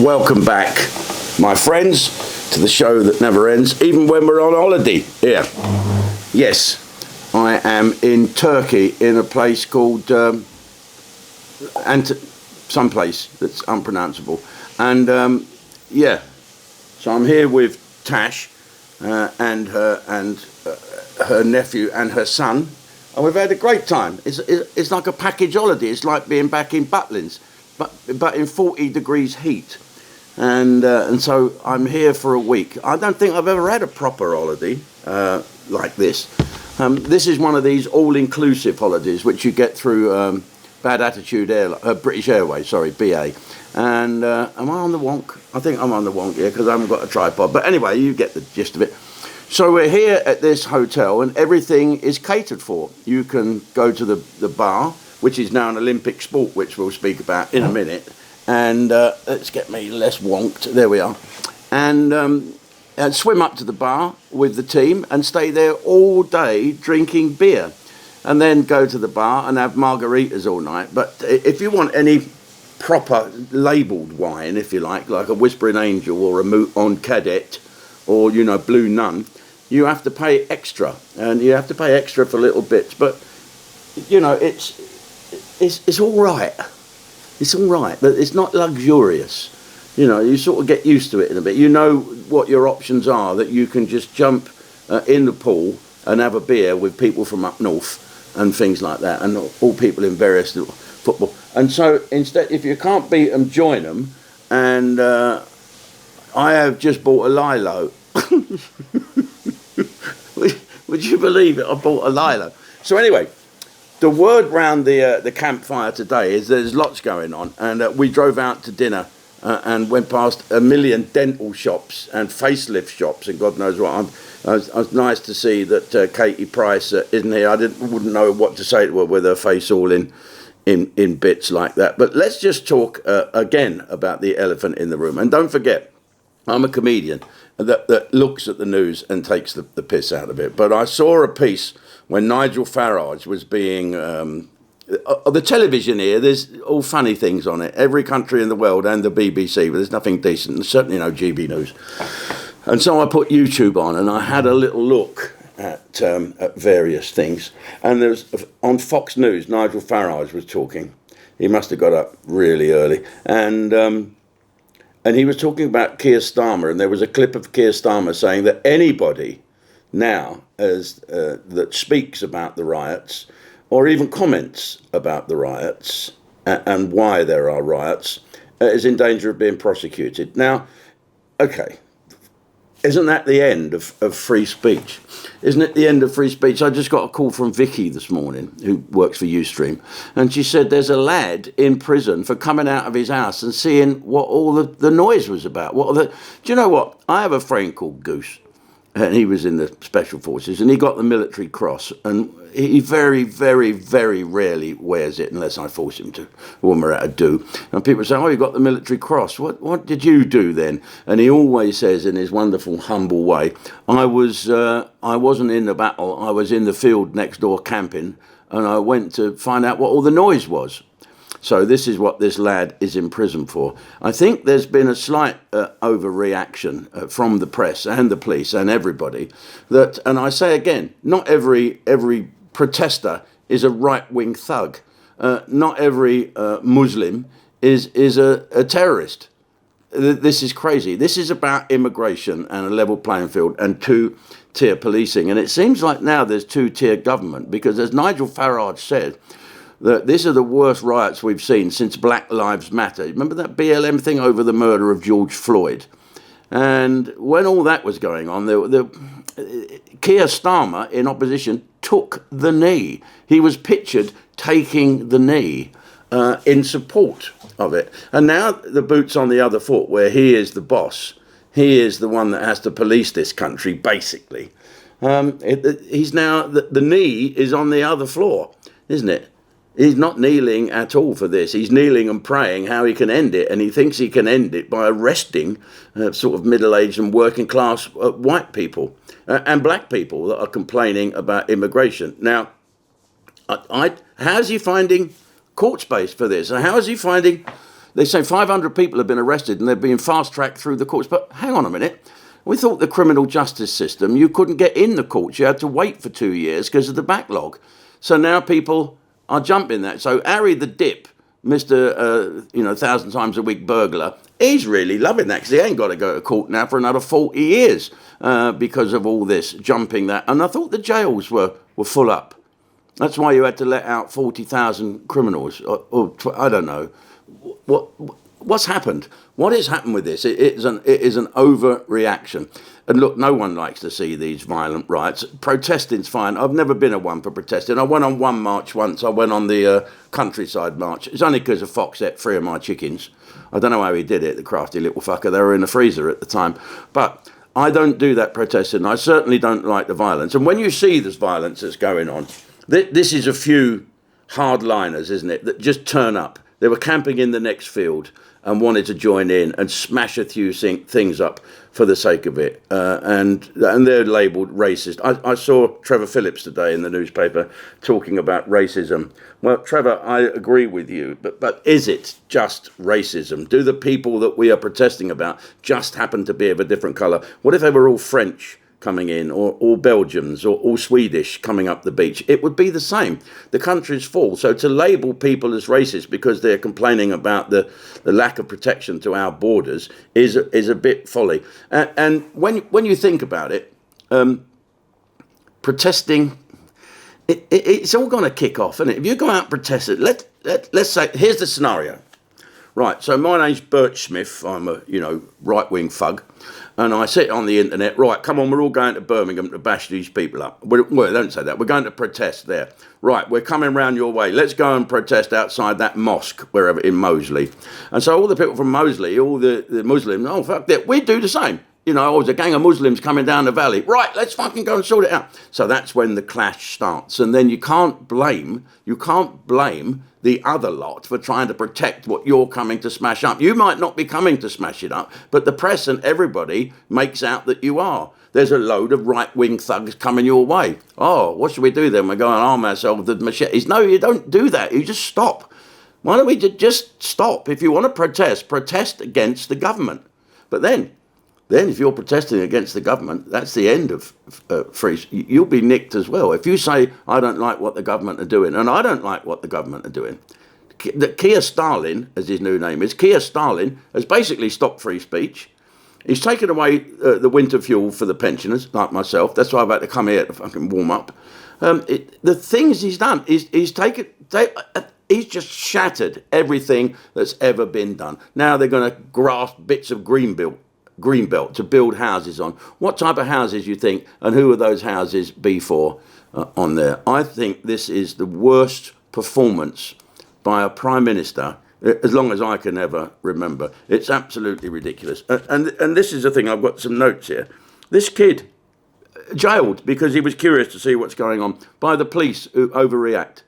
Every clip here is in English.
Welcome back, my friends, to the show that never ends, even when we're on holiday here. Yes, I am in Turkey in a place called some place that's unpronounceable, and so I'm here with Tash and her nephew and her son, and we've had a great time. It's like a package holiday. It's like being back in Butlins, but in 40 degrees heat. And so I'm here for a week. I don't think I've ever had a proper holiday like this. This is one of these all-inclusive holidays which you get through Bad Attitude British Airways, BA. And am I on the wonk? I think I'm on the wonk here because I haven't got a tripod. But anyway, you get the gist of it. So we're here at this hotel and everything is catered for. You can go to the bar, which is now an Olympic sport, which we'll speak about in a minute. And let's get me less wonked. There we are. And swim up to the bar with the team and stay there all day drinking beer. And then go to the bar and have margaritas all night. But if you want any proper labelled wine, if you like a Whispering Angel or a Mouton Cadet or, Blue Nun, you have to pay extra. And you have to pay extra for little bits. But, it's all right. It's all right, but it's not luxurious. You sort of get used to it in a bit. You know what your options are, that you can just jump in the pool and have a beer with people from up north and things like that, and all people in various football. And so instead, if you can't beat them, join them. And I have just bought a Lilo. Would you believe it? I bought a Lilo. So anyway, the word round the campfire today is there's lots going on, and we drove out to dinner and went past a million dental shops and facelift shops and God knows what. I was nice to see that Katie Price isn't here. I wouldn't know what to say to her with her face all in bits like that. But let's just talk again about the elephant in the room. And don't forget, I'm a comedian that looks at the news and takes the piss out of it. But I saw a piece when Nigel Farage was being... the television here, there's all funny things on it. Every country in the world and the BBC, but there's nothing decent. There's certainly no GB News. And so I put YouTube on and I had a little look at various things. And there's on Fox News, Nigel Farage was talking. He must have got up really early. And he was talking about Keir Starmer. And there was a clip of Keir Starmer saying that anybody now that speaks about the riots or even comments about the riots and why there are riots is in danger of being prosecuted. Now, okay, isn't that the end of free speech? Isn't it the end of free speech? I just got a call from Vicky this morning, who works for Ustream, and she said there's a lad in prison for coming out of his house and seeing what all the noise was about. Do you know what? I have a friend called Goose, and he was in the Special Forces, and he got the military cross, and he very, very, very rarely wears it unless I force him to, when we're at a do. And people say, oh, you got the military cross. What did you do then? And he always says in his wonderful, humble way, I wasn't in the battle, I was in the field next door camping, and I went to find out what all the noise was. So this is what this lad is in prison for. I think there's been a slight overreaction from the press and the police and everybody that, and I say again, not every protester is a right-wing thug. Not every Muslim is a terrorist. This is crazy. This is about immigration and a level playing field and two-tier policing. And it seems like now there's two-tier government because, as Nigel Farage said, that these are the worst riots we've seen since Black Lives Matter. Remember that BLM thing over the murder of George Floyd? And when all that was going on, Keir Starmer, in opposition, took the knee. He was pictured taking the knee in support of it. And now the boot's on the other foot, where he is the boss. He is the one that has to police this country, basically. He's now, the knee is on the other floor, isn't it? He's not kneeling at all for this. He's kneeling and praying how he can end it, and he thinks he can end it by arresting sort of middle-aged and working-class white people and black people that are complaining about immigration. Now, how's he finding court space for this? How is he finding They say 500 people have been arrested and they're being fast-tracked through the courts. But hang on a minute. We thought the criminal justice system, you couldn't get in the courts. You had to wait for 2 years because of the backlog. So now people are jumping that. So Harry the Dip, Mr. 1,000 times a week burglar, he's really loving that because he ain't got to go to court now for another 40 years because of all this jumping that. And I thought the jails were full up. That's why you had to let out 40,000 criminals. Or I don't know. What's happened? What has happened with this? It is an overreaction. And look, no one likes to see these violent riots. Protesting's fine. I've never been a one for protesting. I went on one march once. I went on the countryside march. It's only because a fox ate 3 of my chickens. I don't know how he did it, the crafty little fucker. They were in the freezer at the time. But I don't do that protesting. I certainly don't like the violence. And when you see this violence that's going on, this is a few hardliners, isn't it, that just turn up. They were camping in the next field and wanted to join in and smash a few things up for the sake of it. And they're labelled racist. I saw Trevor Phillips today in the newspaper talking about racism. Well, Trevor, I agree with you, but is it just racism? Do the people that we are protesting about just happen to be of a different colour? What if they were all French coming in, or all Belgians, or all Swedish coming up the beach? It would be the same. The country's full. So to label people as racist because they're complaining about the lack of protection to our borders is a bit folly. And when you think about it, protesting, it's all going to kick off, isn't it? If you go out and protest it, let's say, here's the scenario. Right, so my name's Bert Smith. I'm a, right-wing thug. And I sit on the internet, right, come on, we're all going to Birmingham to bash these people up. Well, don't say that. We're going to protest there. Right, we're coming round your way. Let's go and protest outside that mosque, wherever, in Moseley. And so all the people from Moseley, all the Muslims, oh, fuck that, we do the same. There's a gang of Muslims coming down the valley. Right, let's fucking go and sort it out. So that's when the clash starts. And then you can't blame the other lot for trying to protect what you're coming to smash up. You might not be coming to smash it up, but the press and everybody makes out that you are. There's a load of right-wing thugs coming your way. Oh, what should we do then? We're going to arm ourselves with machetes. No, you don't do that. You just stop. Why don't we just stop? If you want to protest against the government. But then if you're protesting against the government, that's the end of free. You'll be nicked as well. If you say, I don't like what the government are doing, and I don't like what the government are doing. Keir Stalin, as his new name is, Keir Stalin has basically stopped free speech. He's taken away the winter fuel for the pensioners, like myself. That's why I've had to come here to fucking warm up. The things he's done, he's just shattered everything that's ever been done. Now they're going to grasp bits of Greenbelt to build houses on. What type of houses you think, and who are those houses be for on there? I think this is the worst performance by a Prime Minister as long as I can ever remember. It's absolutely ridiculous. And this is the thing, I've got some notes here. This kid jailed because he was curious to see what's going on by the police who overreact.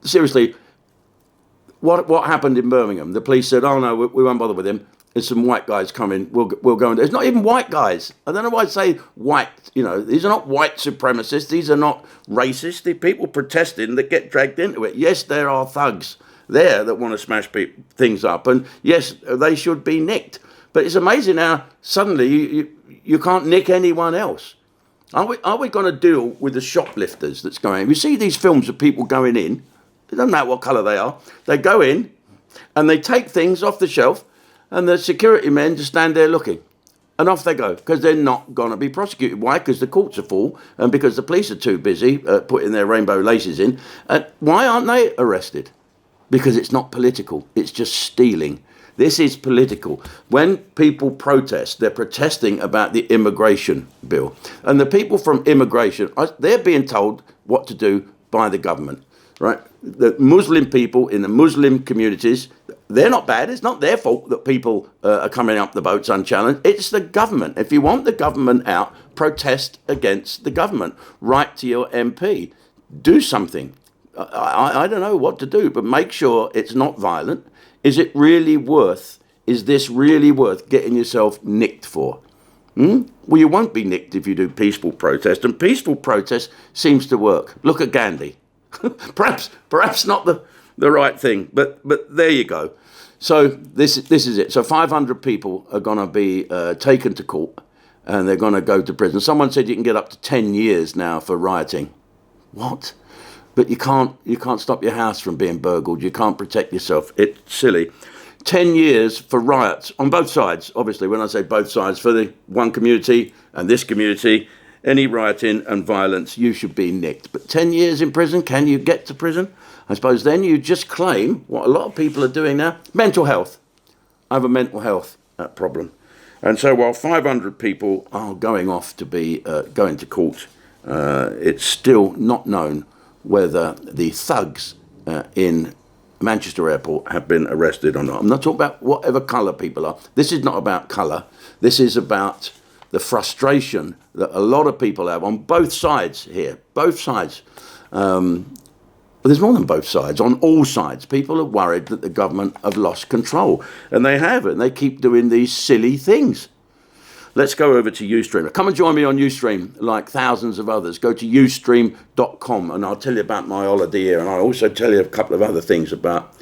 Seriously, what happened in Birmingham? The police said, oh no, we won't bother with him. There's some white guys coming. We'll go in there. It's not even white guys. I don't know why I say white. These are not white supremacists. These are not racist. They're people protesting that get dragged into it. Yes, there are thugs there that want to smash things up. And yes, they should be nicked. But it's amazing how suddenly you can't nick anyone else. Are we going to deal with the shoplifters that's going in? You see these films of people going in. It doesn't matter what colour they are. They go in and they take things off the shelf. And the security men just stand there looking. And off they go, because they're not going to be prosecuted. Why? Because the courts are full, and because the police are too busy putting their rainbow laces in. Why aren't they arrested? Because it's not political. It's just stealing. This is political. When people protest, they're protesting about the immigration bill. And the people from immigration, they're being told what to do by the government. Right? The Muslim people in the Muslim communities, they're not bad. It's not their fault that people are coming up the boats unchallenged. It's the government. If you want the government out, protest against the government. Write to your MP. Do something. I don't know what to do, but make sure it's not violent. Is this really worth getting yourself nicked for? Well, you won't be nicked if you do peaceful protest, and peaceful protest seems to work. Look at Gandhi. Perhaps not the right thing, but there you go. So this is it. So 500 people are going to be taken to court, and they're going to go to prison. Someone said you can get up to 10 years now for rioting. What? But you can't stop your house from being burgled. You can't protect yourself. It's silly. 10 years for riots on both sides. Obviously, when I say both sides, for the one community and this community, any rioting and violence, you should be nicked. But 10 years in prison, can you get to prison? I suppose then you just claim what a lot of people are doing now, mental health. I have a mental health problem. And so while 500 people are going off to be going to court, it's still not known whether the thugs in Manchester Airport have been arrested or not. I'm not talking about whatever colour people are. This is not about colour. This is about the frustration that a lot of people have on both sides here. Both sides. But there's more than both sides. On all sides, people are worried that the government have lost control. And they have, and they keep doing these silly things. Let's go over to Ustream. Come and join me on Ustream, like thousands of others. Go to ustream.com, and I'll tell you about my holiday here, and I'll also tell you a couple of other things about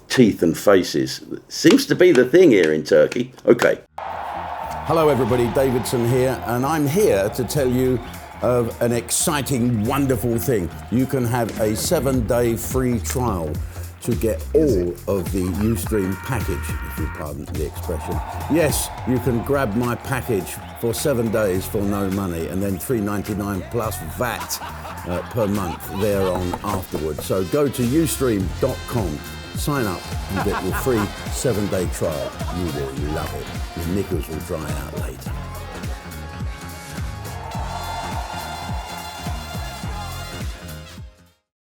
teeth and faces. Seems to be the thing here in Turkey. Okay. Hello everybody, Davidson here, and I'm here to tell you of an exciting, wonderful thing. You can have a 7-day free trial to get all of the Ustream package, if you pardon the expression. Yes, you can grab my package for 7 days for no money, and then $3.99 plus VAT per month thereon afterwards. So go to ustream.com, sign up and get your free 7-day trial. You will love it. Your knickers will dry out later.